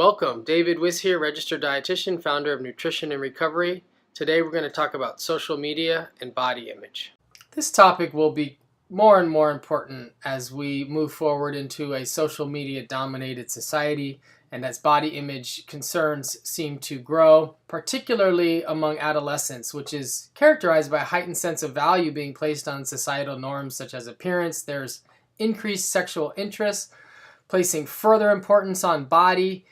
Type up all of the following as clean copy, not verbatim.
Welcome, David Wiz here, registered dietitian, founder of Nutrition and Recovery. Today we're going to talk about social media and body image. This topic will be more and more important as we move forward into a social media dominated society and as body image concerns seem to grow, particularly among adolescents, which is characterized by a heightened sense of value being placed on societal norms such as appearance. There's increased sexual interest, placing further importance on body.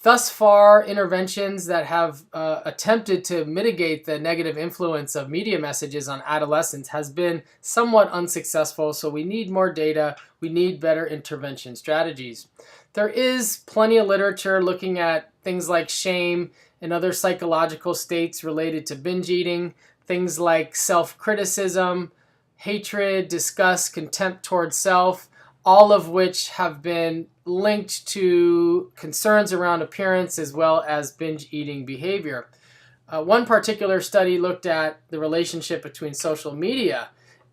Thus far, interventions that have attempted to mitigate the negative influence of media messages on adolescents has been somewhat unsuccessful, so we need more data, we need better intervention strategies. There is plenty of literature looking at things like shame and other psychological states related to binge eating, things like self-criticism, hatred, disgust, contempt towards self, all of which have been linked to concerns around appearance as well as binge eating behavior. One particular study looked at the relationship between social media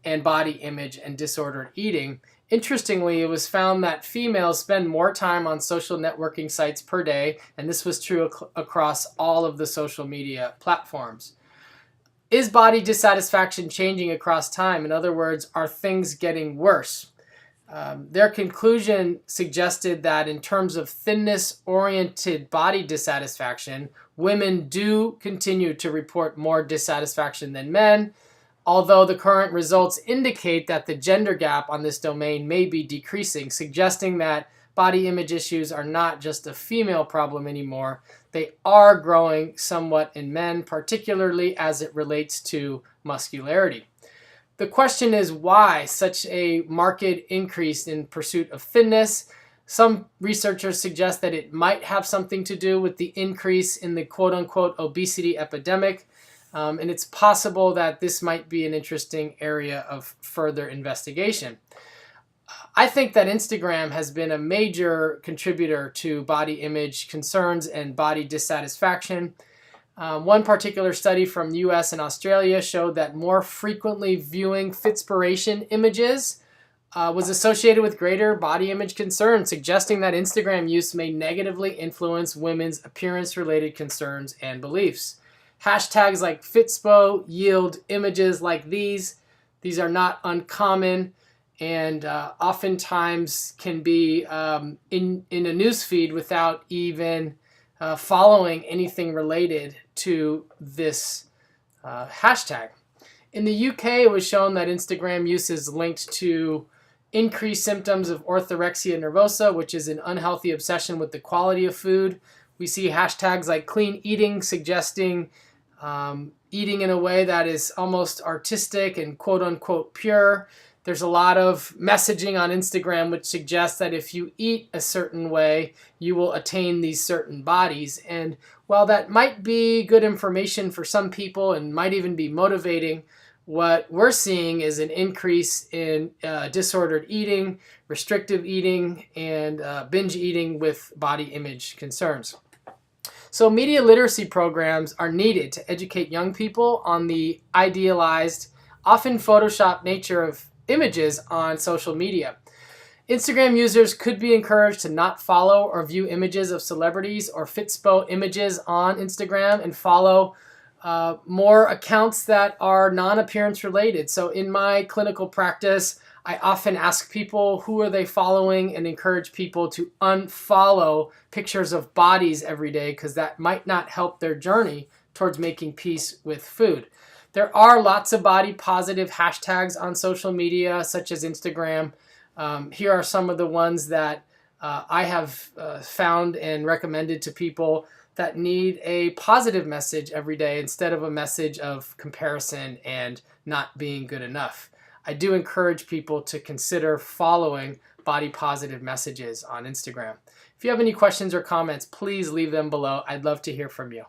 and body image and disordered eating. Interestingly, it was found that females spend more time on social networking sites per day, and this was true across all of the social media platforms. Is body dissatisfaction changing across time? In other words, are things getting worse? Their conclusion suggested that in terms of thinness-oriented body dissatisfaction, women do continue to report more dissatisfaction than men, although the current results indicate that the gender gap on this domain may be decreasing, suggesting that body image issues are not just a female problem anymore. They are growing somewhat in men, particularly as it relates to muscularity. The question is why such a marked increase in pursuit of thinness. Some researchers suggest that it might have something to do with the increase in the quote-unquote obesity epidemic, and it's possible that this might be an interesting area of further investigation. I think that Instagram has been a major contributor to body image concerns and body dissatisfaction. One particular study from the US and Australia showed that more frequently viewing FITSPO images was associated with greater body image concerns, suggesting that Instagram use may negatively influence women's appearance-related concerns and beliefs. Hashtags like FITSPO yield images like these. These are not uncommon and oftentimes can be in a newsfeed without even following anything related to this hashtag. In the UK, it was shown that Instagram use is linked to increased symptoms of orthorexia nervosa, which is an unhealthy obsession with the quality of food. We see hashtags like clean eating suggesting eating in a way that is almost artistic and quote-unquote pure. There's a lot of messaging on Instagram which suggests that if you eat a certain way, you will attain these certain bodies. And while that might be good information for some people and might even be motivating, what we're seeing is an increase in disordered eating, restrictive eating, and binge eating with body image concerns. So media literacy programs are needed to educate young people on the idealized, often photoshopped nature of images on social media. Instagram users could be encouraged to not follow or view images of celebrities or FITSPO images on Instagram and follow more accounts that are non-appearance related. So in my clinical practice, I often ask people who are they following and encourage people to unfollow pictures of bodies every day because that might not help their journey towards making peace with food. There are lots of body positive hashtags on social media, such as Instagram. Here are some of the ones that I have found and recommended to people that need a positive message every day instead of a message of comparison and not being good enough. I do encourage people to consider following body positive messages on Instagram. If you have any questions or comments, please leave them below. I'd love to hear from you.